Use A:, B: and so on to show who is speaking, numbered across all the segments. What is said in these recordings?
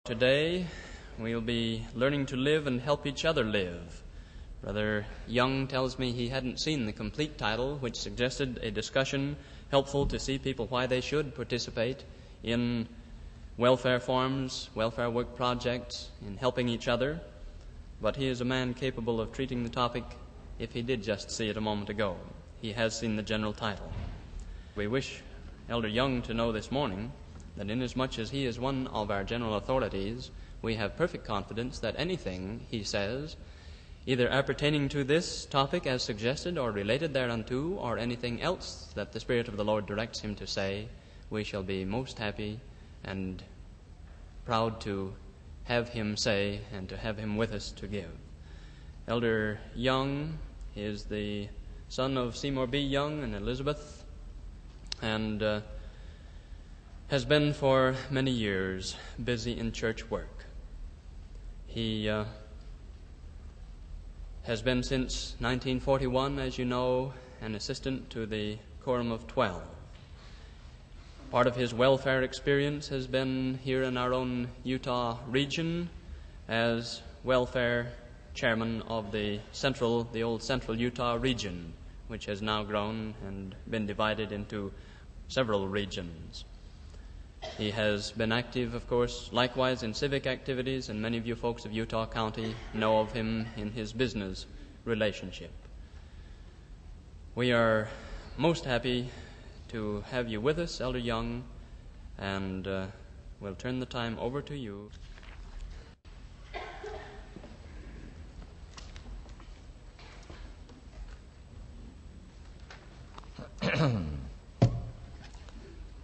A: Today, we'll be learning to live and help each other live. Brother Young tells me he hadn't seen the complete title, which suggested a discussion helpful to see people why they should participate in welfare forms, welfare work projects, in helping each other. But he is a man capable of treating the topic if he did just see it a moment ago. He has seen the general title. We wish Elder Young to know this morning that inasmuch as he is one of our general authorities, we have perfect confidence that anything he says, either appertaining to this topic as suggested or related thereunto, or anything else that the Spirit of the Lord directs him to say, we shall be most happy and proud to have him say and to have him with us to give. Elder Young is the son of Seymour B. Young and Elizabeth, and has been for many years busy in church work. He has been since 1941, as you know, an assistant to the Quorum of 12. Part of his welfare experience has been here in our own Utah region as welfare chairman of the old central Utah region, which has now grown and been divided into several regions. He has been active, of course, likewise in civic activities, and many of you folks of Utah County know of him in his business relationship. We are most happy to have you with us, Elder Young, and we'll turn the time over to you.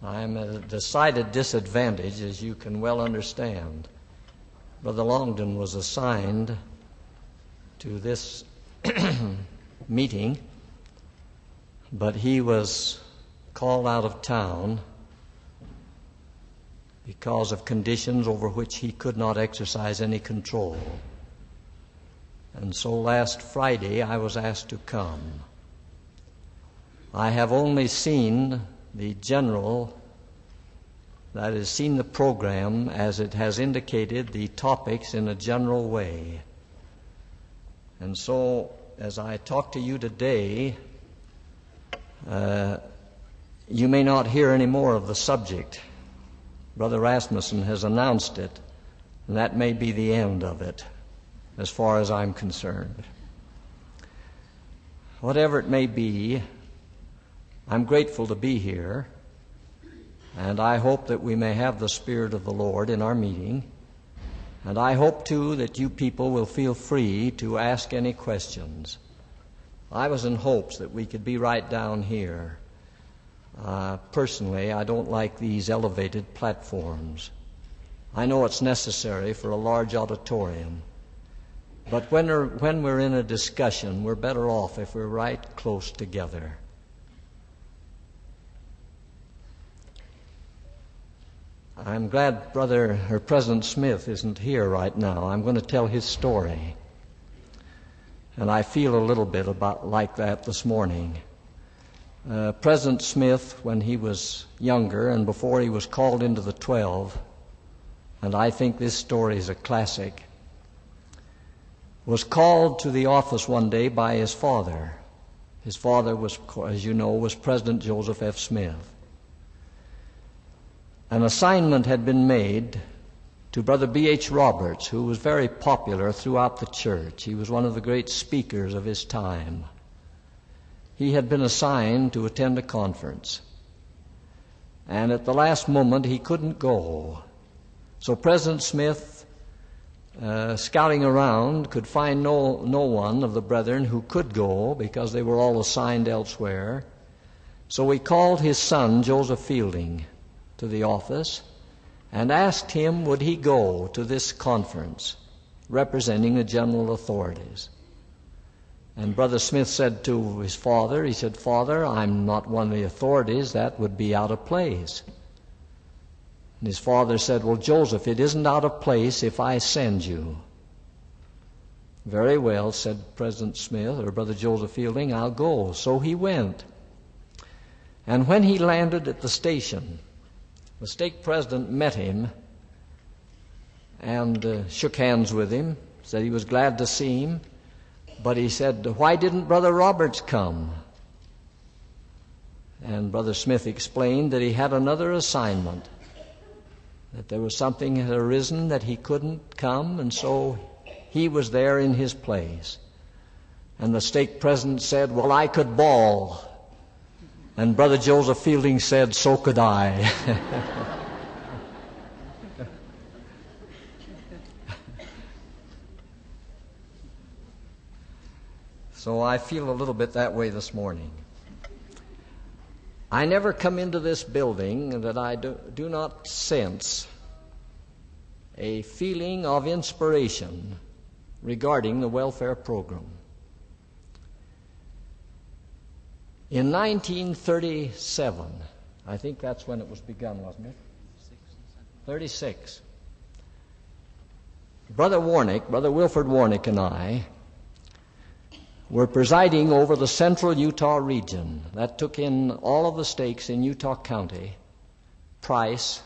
B: I'm at a decided disadvantage, as you can well understand. Brother Longden was assigned to this meeting, but he was called out of town because of conditions over which he could not exercise any control. And so last Friday I was asked to come. I have only seen the general, that is, seen the program as it has indicated the topics in a general way. And so, as I talk to you today, you may not hear any more of the subject. Brother Rasmussen has announced it, and that may be the end of it, as far as I'm concerned. Whatever it may be, I'm grateful to be here, and I hope that we may have the Spirit of the Lord in our meeting, and I hope, too, that you people will feel free to ask any questions. I was in hopes that we could be right down here. Personally, I don't like these elevated platforms. I know it's necessary for a large auditorium, but when we're in a discussion, we're better off if we're right close together. I'm glad President Smith isn't here right now. I'm going to tell his story. And I feel a little bit like that this morning. President Smith, when he was younger and before he was called into the 12, and I think this story is a classic, was called to the office one day by his father. His father was, as you know, was President Joseph F. Smith. An assignment had been made to Brother B.H. Roberts, who was very popular throughout the church. He was one of the great speakers of his time. He had been assigned to attend a conference, and at the last moment he couldn't go. So President Smith, scouting around, could find no one of the brethren who could go because they were all assigned elsewhere. So he called his son, Joseph Fielding, to the office and asked him would he go to this conference representing the general authorities. And Brother Smith said to his father, he said, "Father, I'm not one of the authorities. That would be out of place." And his father said, "Well, Joseph, it isn't out of place if I send you." "Very well," said President Smith, or Brother Joseph Fielding, "I'll go." So he went. And when he landed at the station, the stake president met him and shook hands with him, said he was glad to see him. But he said, "Why didn't Brother Roberts come?" And Brother Smith explained that he had another assignment, that there was something had arisen that he couldn't come, and so he was there in his place. And the stake president said, "Well, I could bawl." And Brother Joseph Fielding said, "So could I." So I feel a little bit that way this morning. I never come into this building that I do not sense a feeling of inspiration regarding the welfare program. In 1937, I think that's when it was begun, wasn't it? 36. Brother Wilford Warnick and I were presiding over the central Utah region. That took in all of the stakes in Utah County, Price,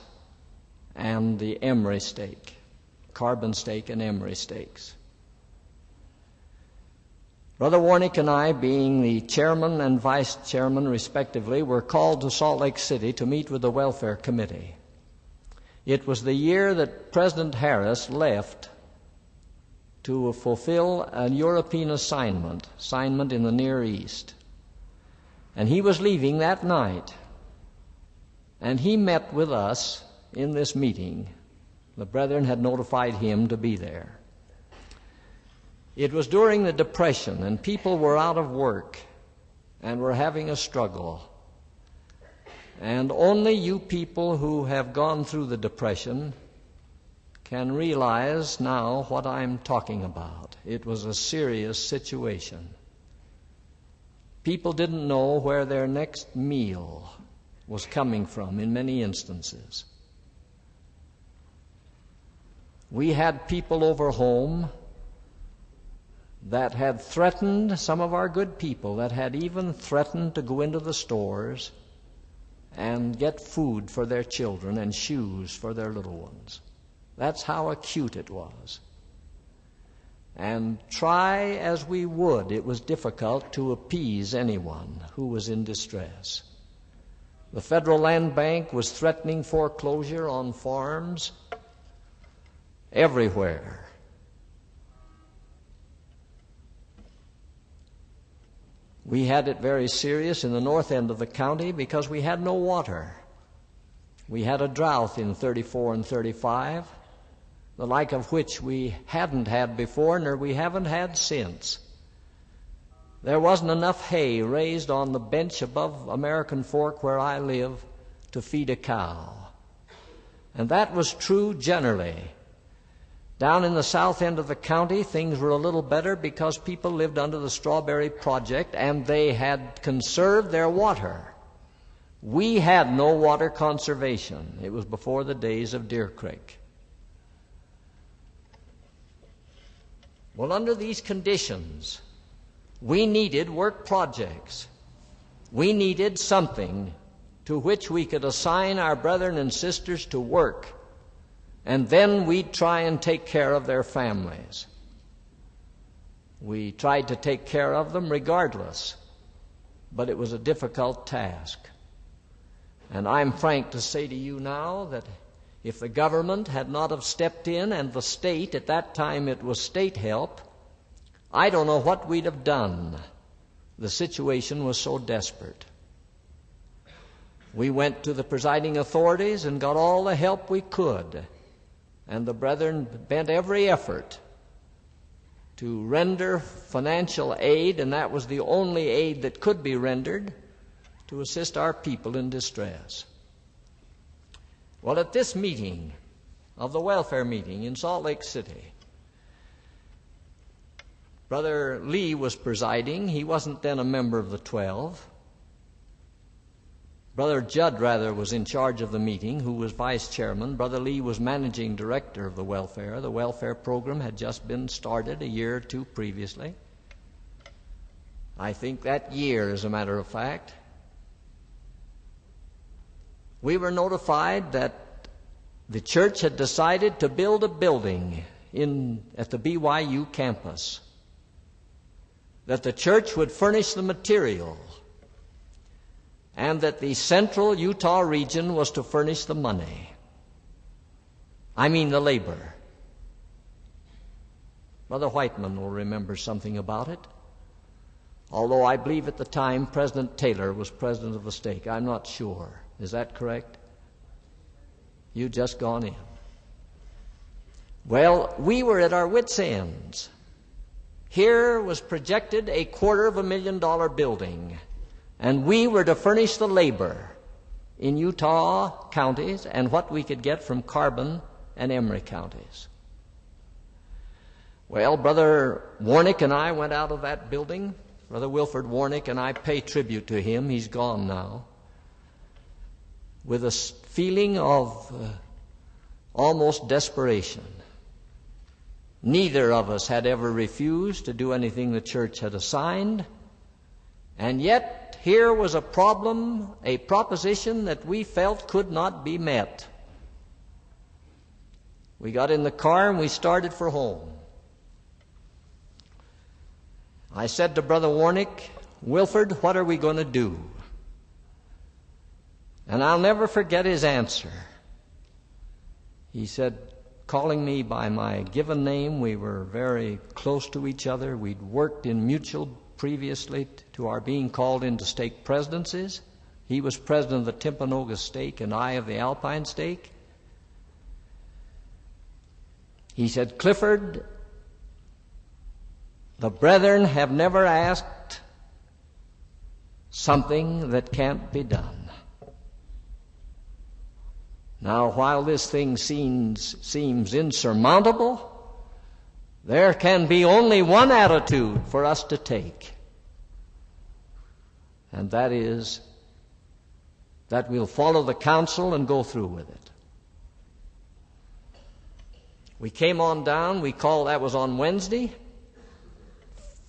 B: and the Emory stake, Carbon stake and Emory stakes. Brother Warnick and I, being the chairman and vice chairman respectively, were called to Salt Lake City to meet with the Welfare Committee. It was the year that President Harris left to fulfill a European assignment in the Near East. And he was leaving that night. And he met with us in this meeting. The brethren had notified him to be there. It was during the Depression, and people were out of work and were having a struggle. And only you people who have gone through the Depression can realize now what I'm talking about. It was a serious situation. People didn't know where their next meal was coming from in many instances. We had people over home that had threatened, some of our good people, that had even threatened to go into the stores and get food for their children and shoes for their little ones. That's how acute it was. And try as we would, it was difficult to appease anyone who was in distress. The Federal Land Bank was threatening foreclosure on farms everywhere. We had it very serious in the north end of the county because we had no water. We had a drought in 34 and 35, the like of which we hadn't had before, nor we haven't had since. There wasn't enough hay raised on the bench above American Fork where I live to feed a cow. And that was true generally. Down in the south end of the county, things were a little better because people lived under the Strawberry Project and they had conserved their water. We had no water conservation. It was before the days of Deer Creek. Well, under these conditions, we needed work projects. We needed something to which we could assign our brethren and sisters to work, and then we'd try and take care of their families. We tried to take care of them regardless, but it was a difficult task. And I'm frank to say to you now that if the government had not have stepped in, and the state, at that time it was state help, I don't know what we'd have done. The situation was so desperate. We went to the presiding authorities and got all the help we could, and the brethren bent every effort to render financial aid, and that was the only aid that could be rendered to assist our people in distress. Well, at this meeting of the welfare meeting in Salt Lake City, Brother Lee was presiding. He wasn't then a member of the 12. Brother Judd, rather, was in charge of the meeting, who was vice chairman. Brother Lee was managing director of the welfare. The welfare program had just been started a year or two previously. I think that year, as a matter of fact. We were notified that the church had decided to build a building at the BYU campus, that the church would furnish the material, and that the central Utah region was to furnish the money. I mean the labor. Brother Whiteman will remember something about it, although I believe at the time President Taylor was president of the stake. I'm not sure. Is that correct? You'd just gone in. Well, we were at our wits' ends. Here was projected a $250,000 building, and we were to furnish the labor in Utah counties and what we could get from Carbon and Emery counties. Well, Brother Warnick and I went out of that building. Brother Wilford Warnick, and I pay tribute to him, he's gone now, with a feeling of almost desperation. Neither of us had ever refused to do anything the church had assigned, and yet here was a problem, a proposition that we felt could not be met. We got in the car and we started for home. I said to Brother Warnick, "Wilford, what are we going to do?" And I'll never forget his answer. He said, calling me by my given name, we were very close to each other. We'd worked in mutual previously to our being called into stake presidencies. He was president of the Timpanogos stake and I of the Alpine stake. He said, "Clifford, the brethren have never asked something that can't be done. Now, while this thing seems insurmountable, there can be only one attitude for us to take, and that is that we'll follow the counsel and go through with it." We came on down. That was on Wednesday.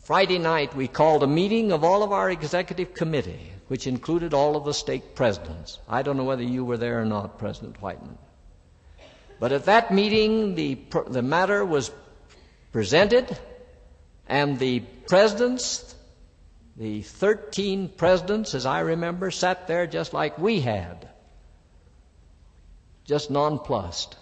B: Friday night, we called a meeting of all of our executive committee, which included all of the stake presidents. I don't know whether you were there or not, President Whiteman. But at that meeting, the matter was presented, and the presidents, the 13 presidents, as I remember, sat there just like we had, just nonplussed.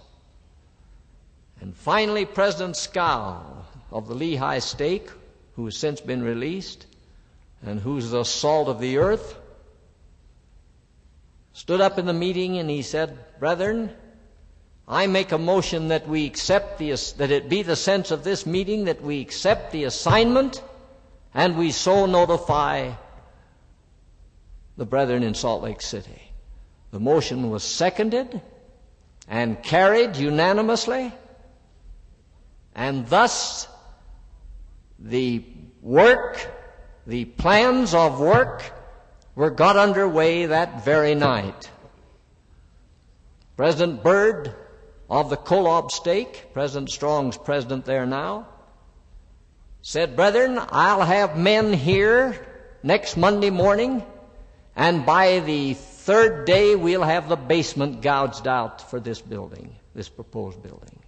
B: And finally, President Scow of the Lehigh stake, who has since been released, and who's the salt of the earth, stood up in the meeting and he said, "Brethren, I make a motion that we accept that it be the sense of this meeting that we accept the assignment and we so notify the brethren in Salt Lake City." The motion was seconded and carried unanimously, and thus the plans of work were got underway that very night. President Byrd of the Kolob stake, President Strong's president there now, said, "Brethren, I'll have men here next Monday morning, and by the third day we'll have the basement gouged out for this building, this proposed building."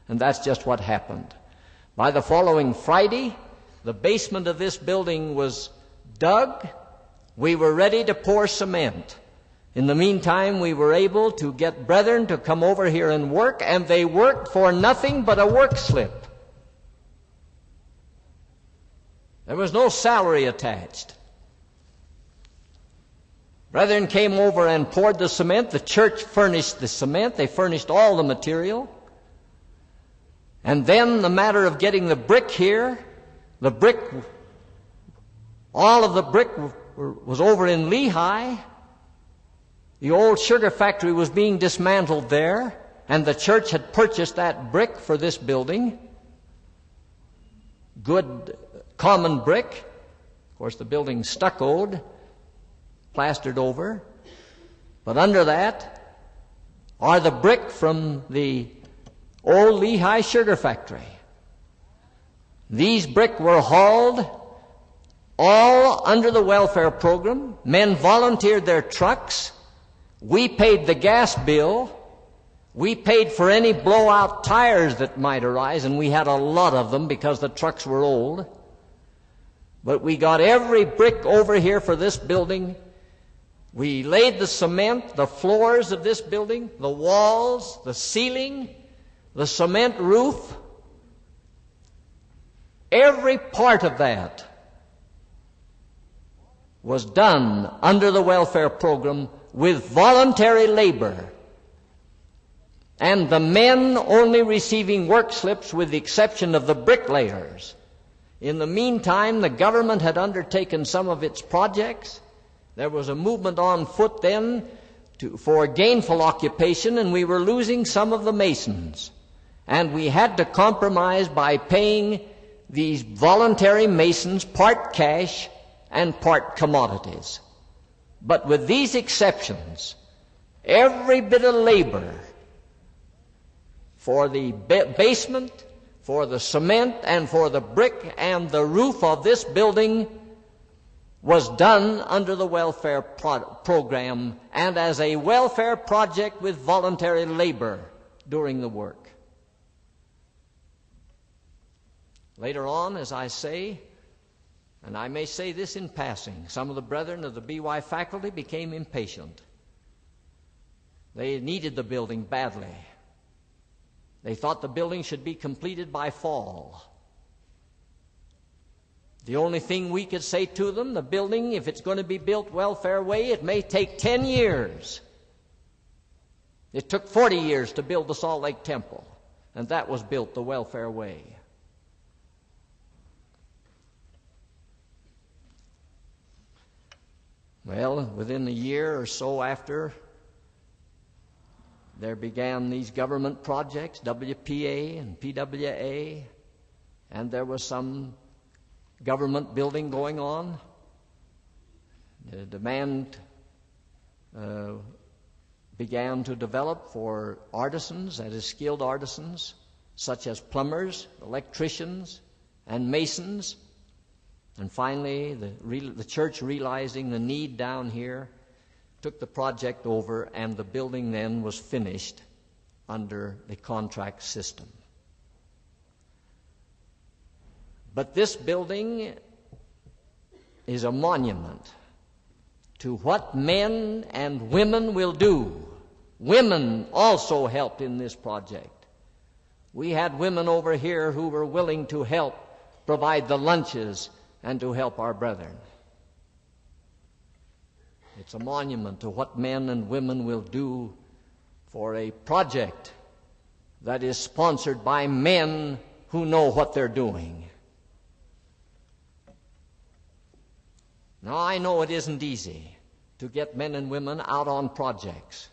B: And that's just what happened. By the following Friday, the basement of this building was dug. We were ready to pour cement. In the meantime, we were able to get brethren to come over here and work, and they worked for nothing but a work slip. There was no salary attached. Brethren came over and poured the cement. The church furnished the cement. They furnished all the material. And then the matter of getting the brick here, all of the brick was over in Lehigh. The old sugar factory was being dismantled there, and the church had purchased that brick for this building. Good common brick. Of course, the building's stuccoed, plastered over. But under that are the brick from the old Lehigh sugar factory. These brick were hauled all under the welfare program. Men volunteered their trucks. We paid the gas bill. We paid for any blowout tires that might arise, and we had a lot of them because the trucks were old. But we got every brick over here for this building. We laid the cement, the floors of this building, the walls, the ceiling, the cement roof. Every part of that was done under the welfare program with voluntary labor, and the men only receiving work slips with the exception of the bricklayers. In the meantime, the government had undertaken some of its projects. There was a movement on foot then for gainful occupation, and we were losing some of the masons. And we had to compromise by paying these voluntary masons part cash and part commodities. But with these exceptions, every bit of labor for the basement, for the cement, and for the brick and the roof of this building was done under the welfare program and as a welfare project with voluntary labor during the work. Later on, as I say, and I may say this in passing, some of the brethren of the BY faculty became impatient. They needed the building badly. They thought the building should be completed by fall. The only thing we could say to them, the building, if it's going to be built welfare way, it may take 10 years. It took 40 years to build the Salt Lake Temple, and that was built the welfare way. Well, within a year or so after, there began these government projects, WPA and PWA, and there was some government building going on. The demand began to develop for artisans, that is, skilled artisans, such as plumbers, electricians, and masons. And finally, the church, realizing the need down here, took the project over, and the building then was finished under the contract system. But this building is a monument to what men and women will do. Women also helped in this project. We had women over here who were willing to help provide the lunches and to help our brethren. It's a monument to what men and women will do for a project that is sponsored by men who know what they're doing. Now, I know it isn't easy to get men and women out on projects.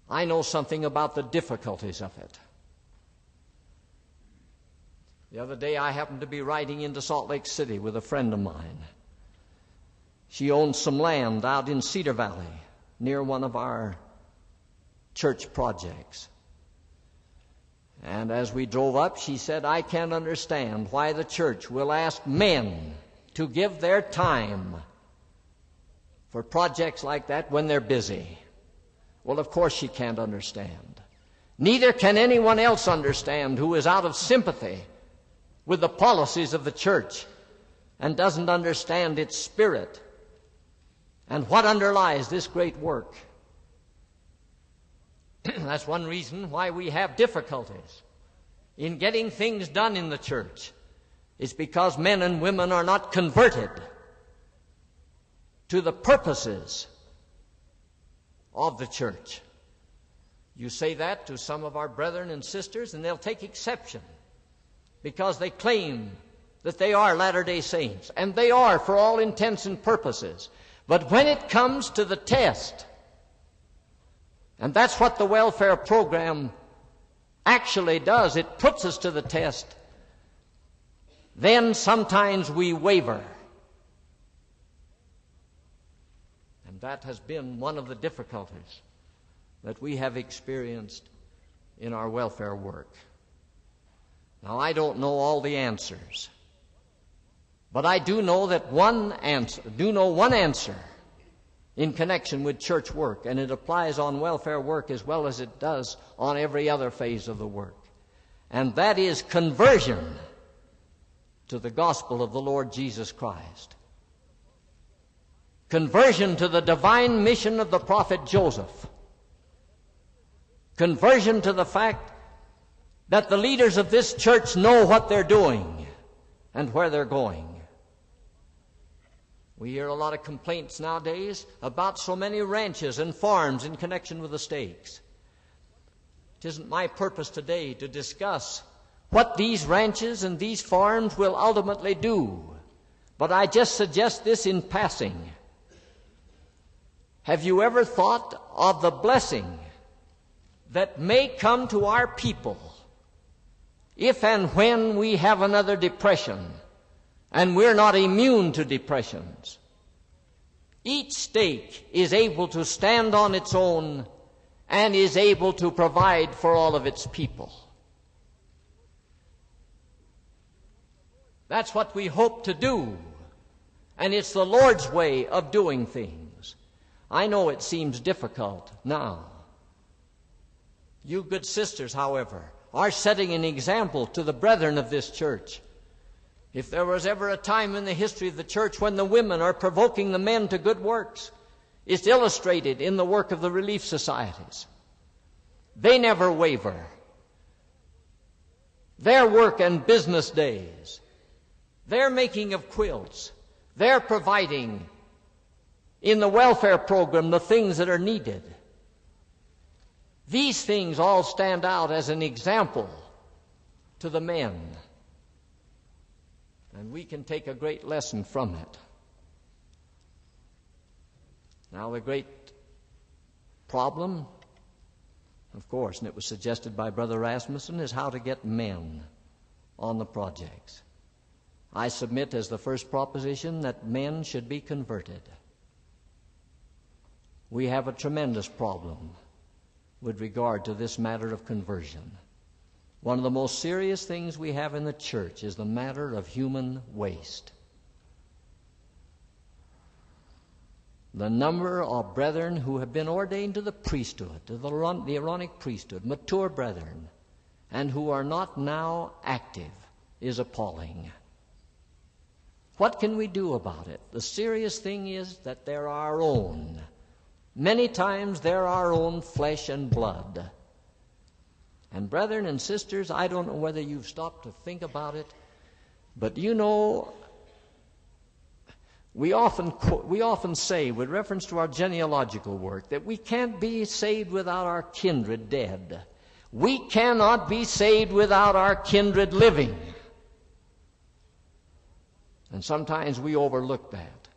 B: I know something about the difficulties of it. The other day, I happened to be riding into Salt Lake City with a friend of mine. She owns some land out in Cedar Valley near one of our church projects. And as we drove up, she said, "I can't understand why the church will ask men to give their time for projects like that when they're busy." Well, of course she can't understand. Neither can anyone else understand who is out of sympathy with the policies of the church and doesn't understand its spirit and what underlies this great work. That's one reason why we have difficulties in getting things done in the church. It's because men and women are not converted to the purposes of the church. You say that to some of our brethren and sisters, and they'll take exception because they claim that they are Latter-day Saints, and they are for all intents and purposes. But when it comes to the test, and that's what the welfare program actually does, it puts us to the test, then sometimes we waver. And that has been one of the difficulties that we have experienced in our welfare work. Now, I don't know all the answers, but I do know that one answer, in connection with church work, and it applies on welfare work as well as it does on every other phase of the work. And that is conversion to the gospel of the Lord Jesus Christ. Conversion to the divine mission of the prophet Joseph. Conversion to the fact that the leaders of this church know what they're doing and where they're going. We hear a lot of complaints nowadays about so many ranches and farms in connection with the stakes. It isn't my purpose today to discuss what these ranches and these farms will ultimately do, but I just suggest this in passing. Have you ever thought of the blessing that may come to our people if and when we have another depression? And we're not immune to depressions. Each stake is able to stand on its own and is able to provide for all of its people. That's what we hope to do, and it's the Lord's way of doing things. I know it seems difficult now. You good sisters, however, are setting an example to the brethren of this church. If there was ever a time in the history of the church when the women are provoking the men to good works, it's illustrated in the work of the relief societies. They never waver. Their work and business days, their making of quilts, their providing in the welfare program the things that are needed. These things all stand out as an example to the men. And we can take a great lesson from it. Now, the great problem, of course, and it was suggested by Brother Rasmussen, is how to get men on the projects. I submit as the first proposition that men should be converted. We have a tremendous problem with regard to this matter of conversion. One of the most serious things we have in the church is the matter of human waste. The number of brethren who have been ordained to the priesthood, to the Aaronic priesthood, mature brethren, and who are not now active, is appalling. What can we do about it? The serious thing is that they're our own. Many times they're our own flesh and blood. And brethren and sisters, I don't know whether you've stopped to think about it, but you know, we often say, with reference to our genealogical work, that we can't be saved without our kindred dead. We cannot be saved without our kindred living. And sometimes we overlook that.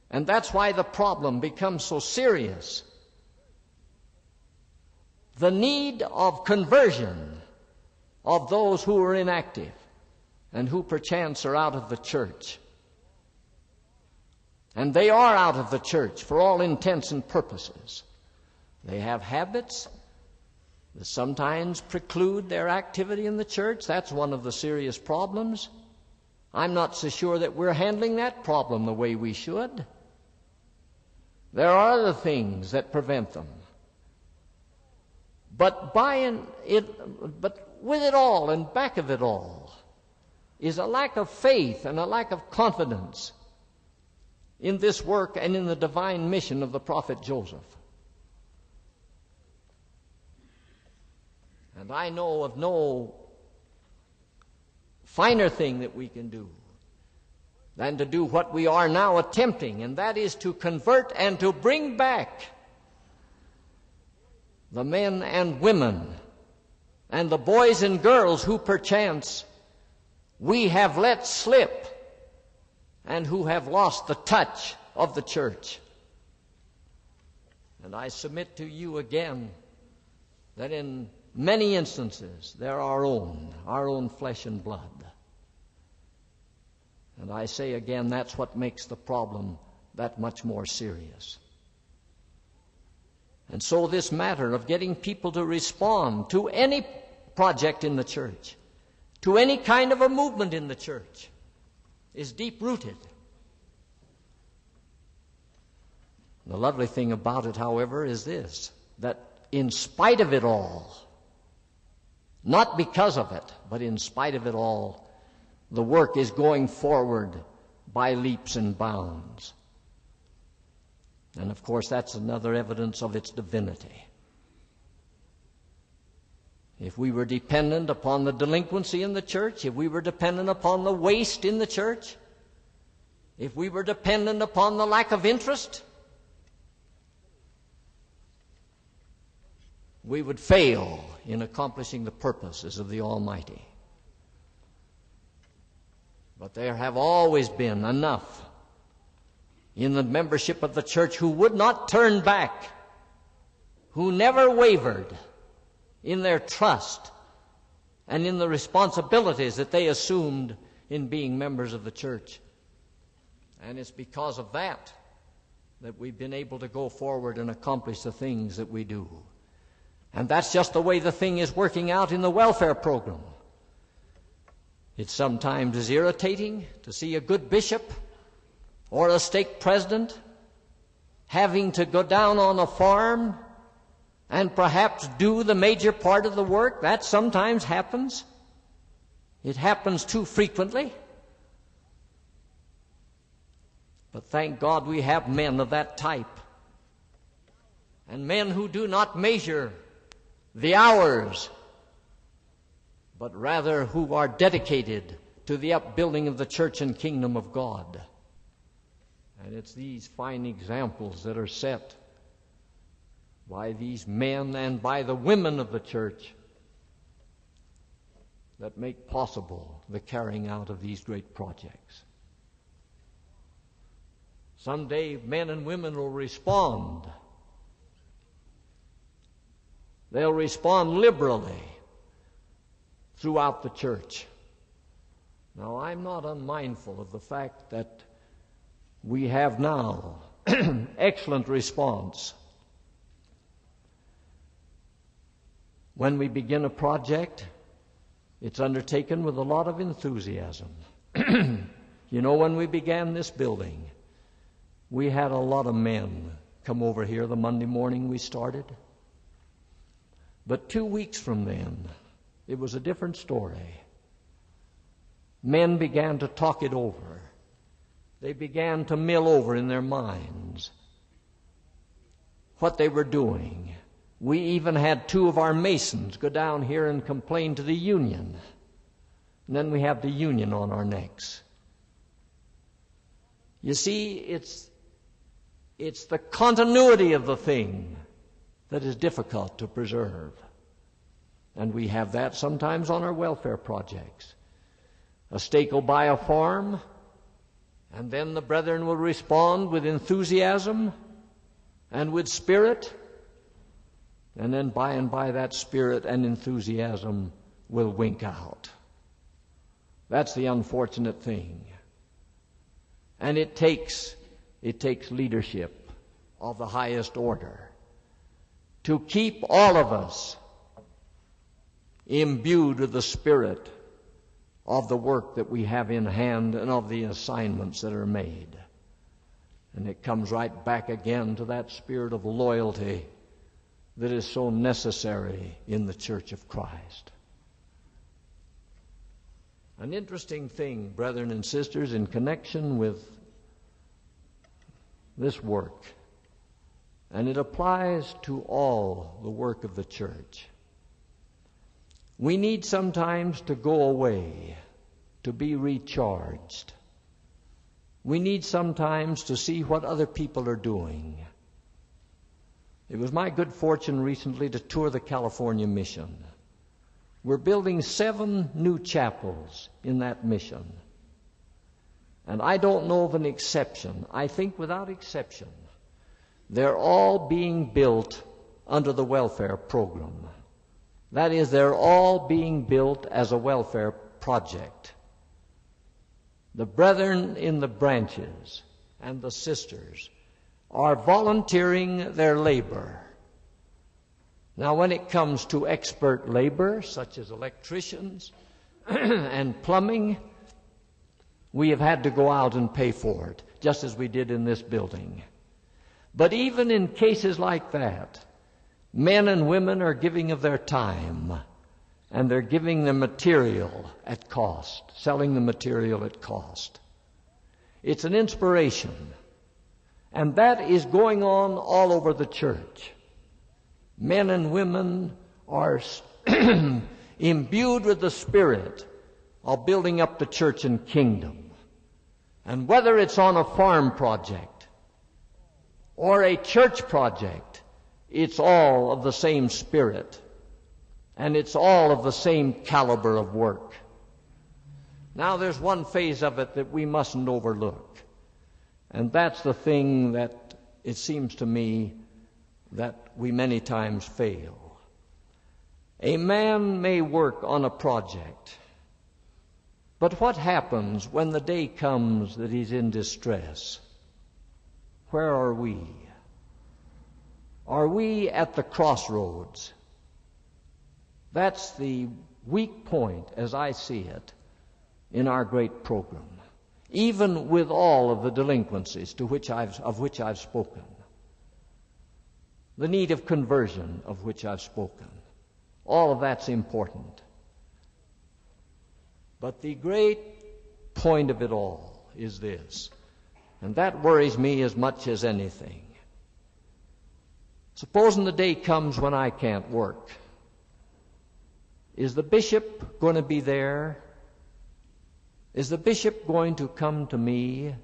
B: And that's why the problem becomes so serious. The need of conversion of those who are inactive and who perchance are out of the church. And they are out of the church for all intents and purposes. They have habits that sometimes preclude their activity in the church. That's one of the serious problems. I'm not so sure that we're handling that problem the way we should. There are other things that prevent them. But with it all and back of it all is a lack of faith and a lack of confidence in this work and in the divine mission of the prophet Joseph. And I know of no finer thing that we can do than to do what we are now attempting, and that is to convert and to bring back the men and women and the boys and girls who perchance we have let slip and who have lost the touch of the church. And I submit to you again that in many instances they're our own flesh and blood. And I say again, that's what makes the problem that much more serious. And so this matter of getting people to respond to any project in the church, to any kind of a movement in the church, is deep-rooted. The lovely thing about it, however, is this, that in spite of it all, not because of it, but in spite of it all, the work is going forward by leaps and bounds. And of course, that's another evidence of its divinity. If we were dependent upon the delinquency in the church, if we were dependent upon the waste in the church, if we were dependent upon the lack of interest, we would fail in accomplishing the purposes of the Almighty. But there have always been enough in the membership of the church who would not turn back, who never wavered in their trust and in the responsibilities that they assumed in being members of the church. And it's because of that that we've been able to go forward and accomplish the things that we do. And that's just the way the thing is working out in the welfare program. It sometimes is irritating to see a good bishop or a stake president having to go down on a farm and perhaps do the major part of the work. That sometimes happens. It happens too frequently. But thank God we have men of that type, and men who do not measure the hours, but rather who are dedicated to the upbuilding of the church and kingdom of God. And it's these fine examples that are set by these men and by the women of the church that make possible the carrying out of these great projects. Someday men and women will respond. They'll respond liberally throughout the church. Now, I'm not unmindful of the fact that we have now excellent response. When we begin a project, it's undertaken with a lot of enthusiasm. You know, when we began this building, we had a lot of men come over here the Monday morning we started. But 2 weeks from then, it was a different story. Men began to talk it over. They began to mill over in their minds what they were doing. We even had 2 of our masons go down here and complain to the union. And then we have the union on our necks. You see, it's the continuity of the thing that is difficult to preserve. And we have that sometimes on our welfare projects. A stake will buy a farm, and then the brethren will respond with enthusiasm and with spirit, and then by and by that spirit and enthusiasm will wink out. That's the unfortunate thing. And it takes leadership of the highest order to keep all of us imbued with the spirit of the work that we have in hand and of the assignments that are made. And it comes right back again to that spirit of loyalty that is so necessary in the Church of Christ. An interesting thing, brethren and sisters, in connection with this work, and it applies to all the work of the church. We need sometimes to go away, to be recharged. We need sometimes to see what other people are doing. It was my good fortune recently to tour the California mission. We're building 7 new chapels in that mission. And I don't know of an exception. I think without exception, they're all being built under the welfare program. That is, they're all being built as a welfare project. The brethren in the branches and the sisters are volunteering their labor. Now, when it comes to expert labor, such as electricians and plumbing, we have had to go out and pay for it, just as we did in this building. But even in cases like that, men and women are giving of their time, and they're giving the material at cost, selling the material at cost. It's an inspiration, and that is going on all over the church. Men and women are imbued with the spirit of building up the church and kingdom. And whether it's on a farm project or a church project, it's all of the same spirit, and it's all of the same caliber of work. Now, there's one phase of it that we mustn't overlook, and that's the thing that it seems to me that we many times fail. A man may work on a project, but what happens when the day comes that he's in distress? Where are we? Are we at the crossroads? That's the weak point, as I see it, in our great program, even with all of the delinquencies of which I've spoken, the need of conversion of which I've spoken. All of that's important. But the great point of it all is this, and that worries me as much as anything. Supposing the day comes when I can't work, is the bishop going to be there? Is the bishop going to come to me?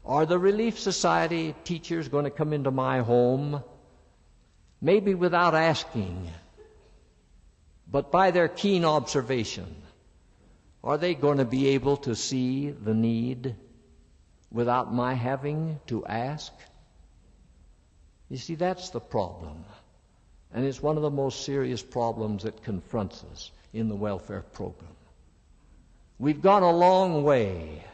B: Are the Relief Society teachers going to come into my home? Maybe without asking, but by their keen observation. Are they going to be able to see the need without my having to ask? You see, that's the problem. And it's one of the most serious problems that confronts us in the welfare program. We've gone a long way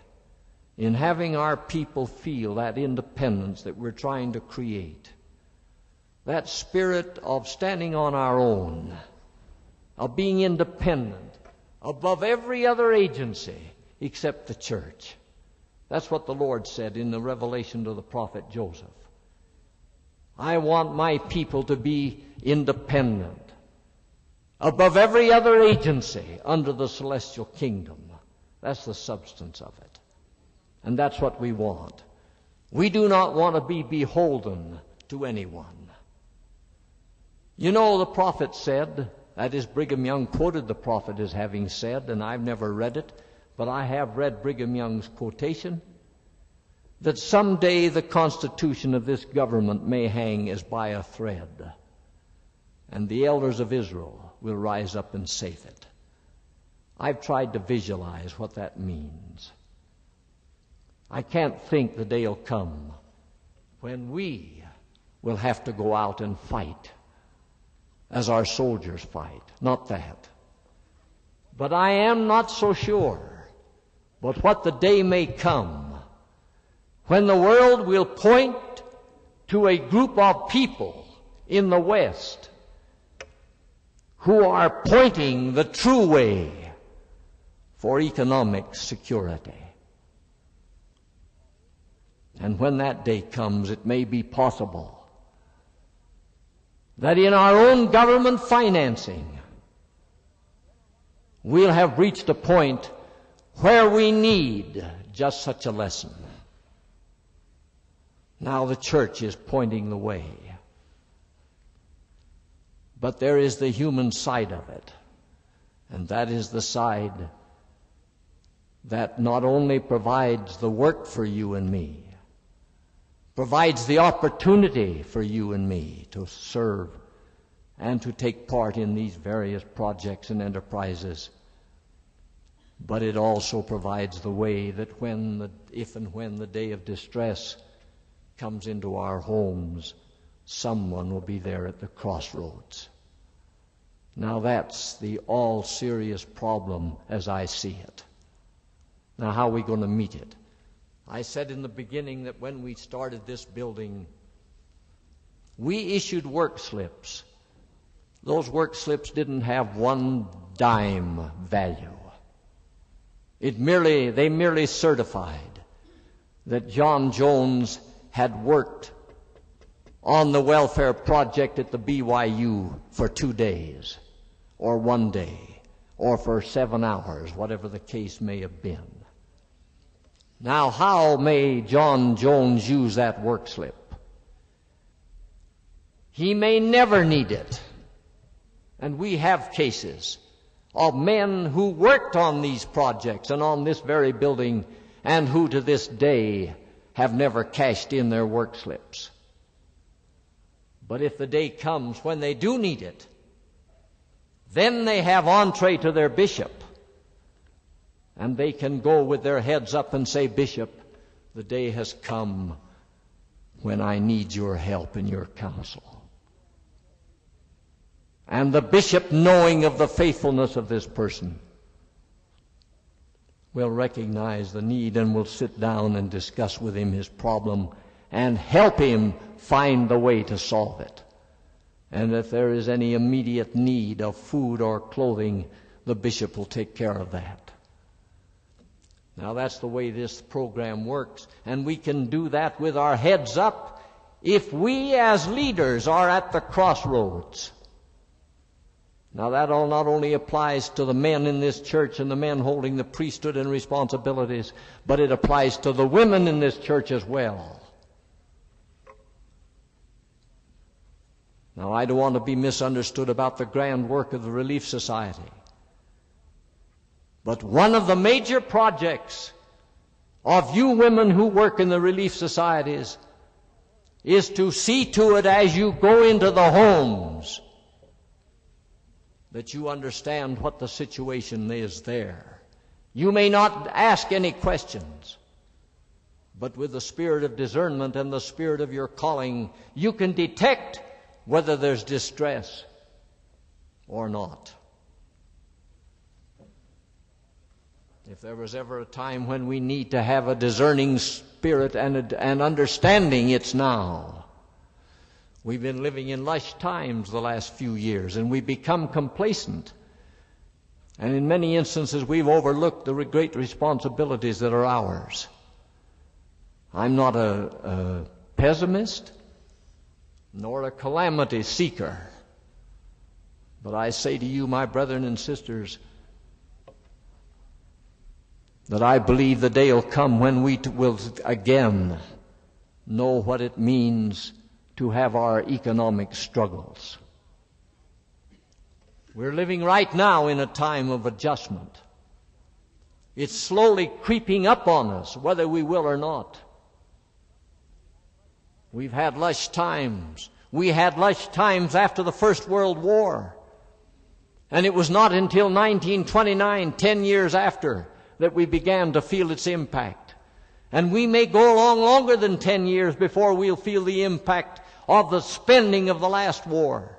B: in having our people feel that independence that we're trying to create. That spirit of standing on our own, of being independent, above every other agency except the church. That's what the Lord said in the revelation to the prophet Joseph. I want my people to be independent, above every other agency under the celestial kingdom. That's the substance of it. And that's what we want. We do not want to be beholden to anyone. You know, the prophet said, that is, Brigham Young quoted the prophet as having said, and I've never read it, but I have read Brigham Young's quotation, that someday the constitution of this government may hang as by a thread, and the elders of Israel will rise up and save it. I've tried to visualize what that means. I can't think the day will come when we will have to go out and fight as our soldiers fight. Not that. But I am not so sure but what the day may come when the world will point to a group of people in the West who are pointing the true way for economic security. And when that day comes, it may be possible that in our own government financing, we'll have reached a point where we need just such a lesson. Now the church is pointing the way. But there is the human side of it, and that is the side that not only provides the work for you and me, provides the opportunity for you and me to serve and to take part in these various projects and enterprises, but it also provides the way that if and when the day of distress comes into our homes, someone will be there at the crossroads. Now that's the all-serious problem as I see it. Now how are we going to meet it? I said in the beginning that when we started this building, we issued work slips. Those work slips didn't have one dime value. They merely certified that John Jones had worked on the welfare project at the BYU for 2 days, or 1 day, or for 7 hours, whatever the case may have been. Now, how may John Jones use that work slip? He may never need it. And we have cases of men who worked on these projects and on this very building and who to this day have never cashed in their work slips. But if the day comes when they do need it, then they have entree to their bishop, and they can go with their heads up and say, "Bishop, the day has come when I need your help and your counsel." And the bishop, knowing of the faithfulness of this person, will recognize the need and will sit down and discuss with him his problem and help him find the way to solve it. And if there is any immediate need of food or clothing, the bishop will take care of that. Now, that's the way this program works, and we can do that with our heads up if we as leaders are at the crossroads. Now, that all not only applies to the men in this church and the men holding the priesthood and responsibilities, but it applies to the women in this church as well. Now, I don't want to be misunderstood about the grand work of the Relief Society. But one of the major projects of you women who work in the relief societies is to see to it as you go into the homes that you understand what the situation is there. You may not ask any questions, but with the spirit of discernment and the spirit of your calling, you can detect whether there's distress or not. If there was ever a time when we need to have a discerning spirit and understanding, it's now. We've been living in lush times the last few years, and we've become complacent. And in many instances, we've overlooked the great responsibilities that are ours. I'm not a pessimist, nor a calamity seeker. But I say to you, my brethren and sisters, that I believe the day will come when we will again know what it means to have our economic struggles. We're living right now in a time of adjustment. It's slowly creeping up on us, whether we will or not. We've had lush times. We had lush times after the First World War. And it was not until 1929, 10 years after, that we began to feel its impact. And we may go along longer than 10 years before we'll feel the impact of the spending of the last war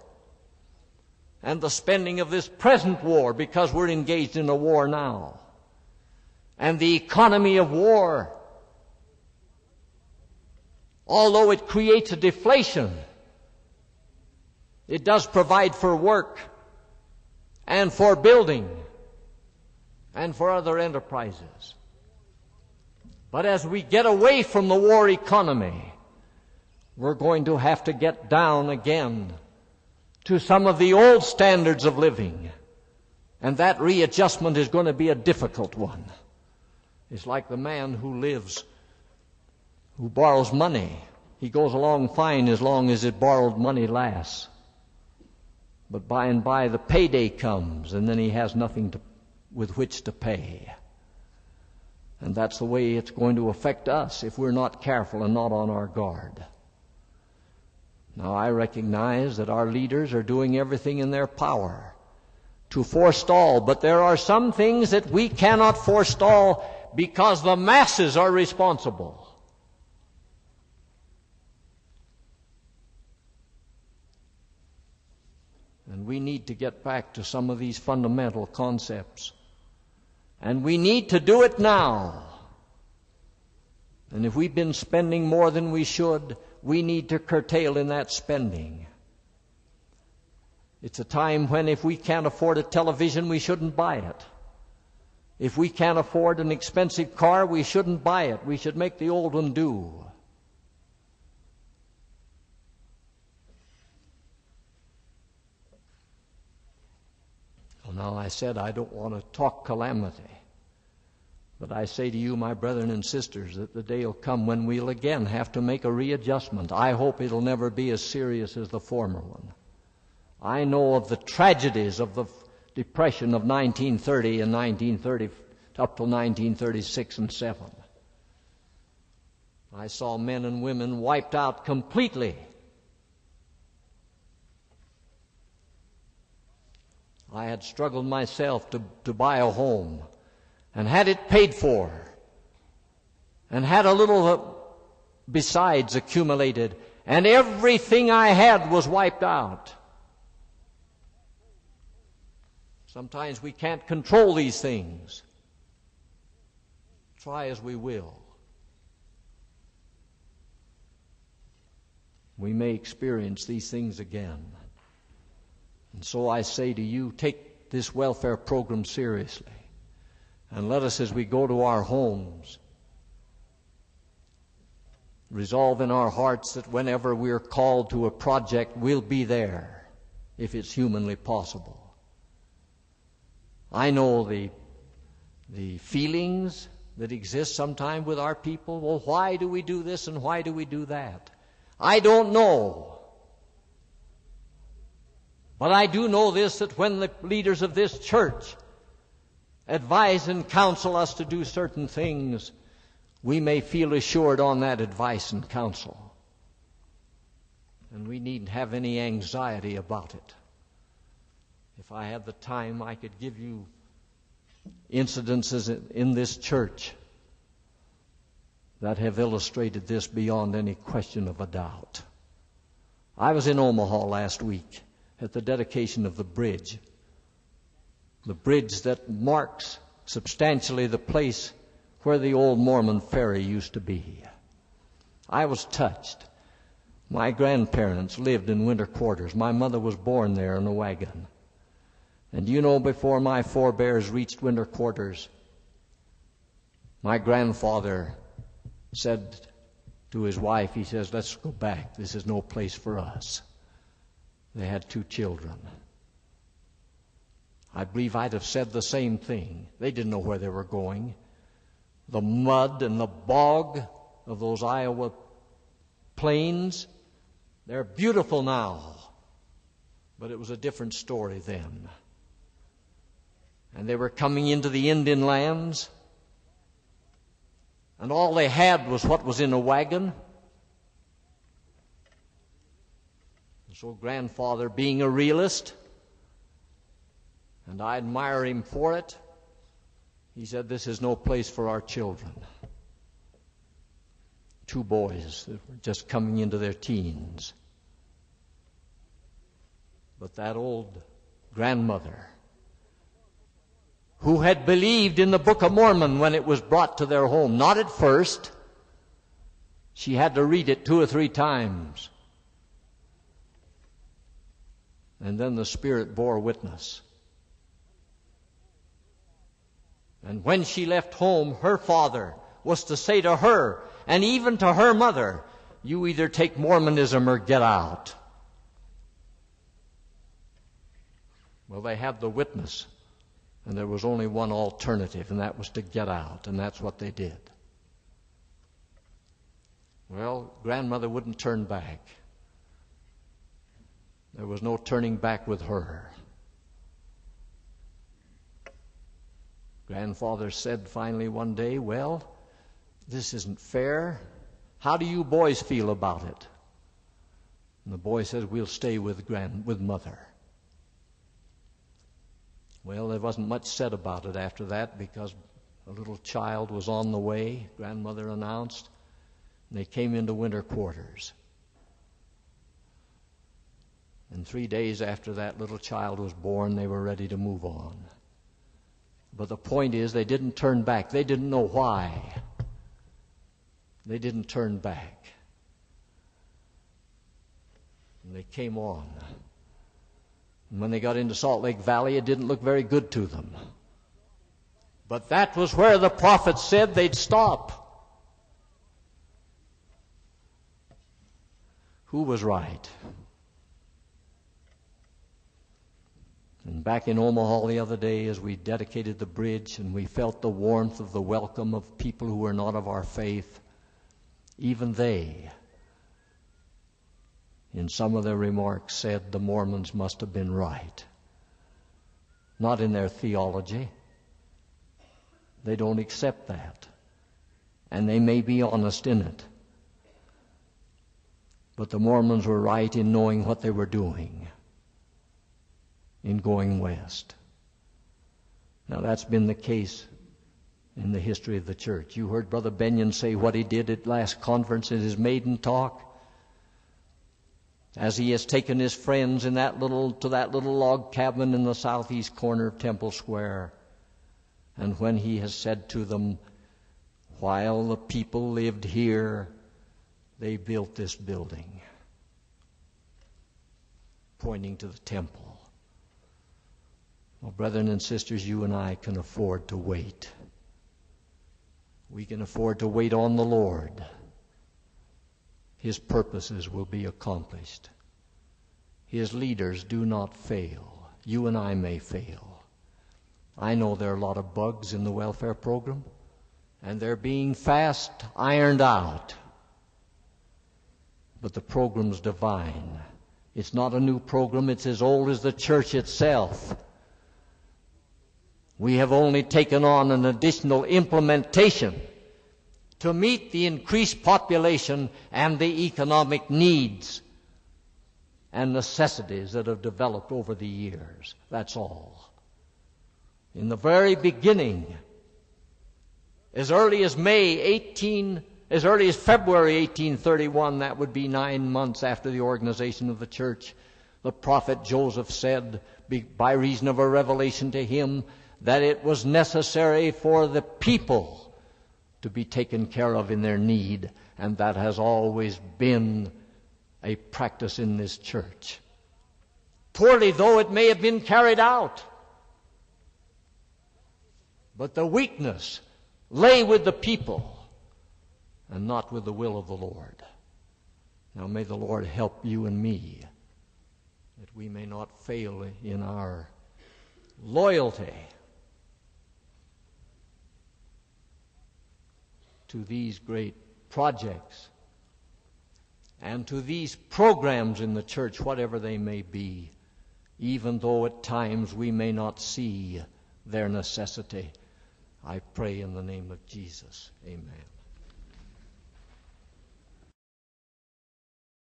B: and the spending of this present war, because we're engaged in a war now. And the economy of war, although it creates a deflation, it does provide for work and for building and for other enterprises. But as we get away from the war economy, we're going to have to get down again to some of the old standards of living. And that readjustment is going to be a difficult one. It's like the man who borrows money. He goes along fine as long as his borrowed money lasts. But by and by the payday comes, and then he has nothing with which to pay. And that's the way it's going to affect us if we're not careful and not on our guard. Now, I recognize that our leaders are doing everything in their power to forestall, but there are some things that we cannot forestall because the masses are responsible. And we need to get back to some of these fundamental concepts. And we need to do it now. And if we've been spending more than we should, we need to curtail in that spending. It's a time when if we can't afford a television, we shouldn't buy it. If we can't afford an expensive car, we shouldn't buy it. We should make the old one do. Now, I said I don't want to talk calamity. But I say to you, my brethren and sisters, that the day will come when we'll again have to make a readjustment. I hope it'll never be as serious as the former one. I know of the tragedies of the Depression of 1930 and 1930 up till 1936 and 7. I saw men and women wiped out completely. I had struggled myself to buy a home and had it paid for and had a little besides accumulated, and everything I had was wiped out. Sometimes we can't control these things, try as we will. We may experience these things again. And so I say to you, take this welfare program seriously. And let us, as we go to our homes, resolve in our hearts that whenever we're called to a project, we'll be there, if it's humanly possible. I know the feelings that exist sometimes with our people. Well, why do we do this and why do we do that? I don't know. But I do know this, that when the leaders of this church advise and counsel us to do certain things, we may feel assured on that advice and counsel. And we needn't have any anxiety about it. If I had the time, I could give you incidences in this church that have illustrated this beyond any question of a doubt. I was in Omaha last week at the dedication of the bridge that marks substantially the place where the old Mormon ferry used to be. I was touched. My grandparents lived in winter quarters. My mother was born there in a wagon. And you know, before my forebears reached winter quarters, my grandfather said to his wife, he says, let's go back. This is no place for us. They had 2 children. I believe I'd have said the same thing. They didn't know where they were going. The mud and the bog of those Iowa plains, they're beautiful now. But it was a different story then. And they were coming into the Indian lands, and all they had was what was in a wagon. And so grandfather, being a realist, and I admire him for it, he said, this is no place for our children. 2 boys that were just coming into their teens. But that old grandmother, who had believed in the Book of Mormon when it was brought to their home, not at first. She had to read it 2 or 3 times. And then the Spirit bore witness. And when she left home, her father was to say to her, and even to her mother, you either take Mormonism or get out. Well, they had the witness. And there was only one alternative, and that was to get out, and that's what they did. Well, grandmother wouldn't turn back. There was no turning back with her. Grandfather said finally one day, well, this isn't fair. How do you boys feel about it? And the boy said, we'll stay with mother. Well, there wasn't much said about it after that because a little child was on the way, grandmother announced, and they came into winter quarters. And 3 days after that little child was born, they were ready to move on. But the point is, they didn't turn back. They didn't know why. They didn't turn back. And they came on. And when they got into Salt Lake Valley, it didn't look very good to them. But that was where the prophet said they'd stop. Who was right? And back in Omaha the other day, as we dedicated the bridge and we felt the warmth of the welcome of people who were not of our faith, even they, in some of their remarks, said the Mormons must have been right. Not in their theology. They don't accept that. And they may be honest in it. But the Mormons were right in knowing what they were doing in going west. Now that's been the case in the history of the church. You heard Brother Benyon say what he did at last conference in his maiden talk. As he has taken his friends to that little log cabin in the southeast corner of Temple Square, and when he has said to them, while the people lived here, they built this building, pointing to the temple. Well, brethren and sisters, you and I can afford to wait. We can afford to wait on the Lord. His purposes will be accomplished. His leaders do not fail. You and I may fail. I know there are a lot of bugs in the welfare program, and they're being fast ironed out. But the program's divine. It's not a new program. It's as old as the church itself. We have only taken on an additional implementation to meet the increased population and the economic needs and necessities that have developed over the years. That's all. In the very beginning, as early as February 1831, that would be 9 months after the organization of the church, the prophet Joseph said, by reason of a revelation to him, that it was necessary for the people to be taken care of in their need, and that has always been a practice in this church. Poorly though it may have been carried out, but the weakness lay with the people and not with the will of the Lord. Now may the Lord help you and me that we may not fail in our loyalty to these great projects and to these programs in the church, whatever they may be, even though at times we may not see their necessity. I pray in the name of Jesus. Amen.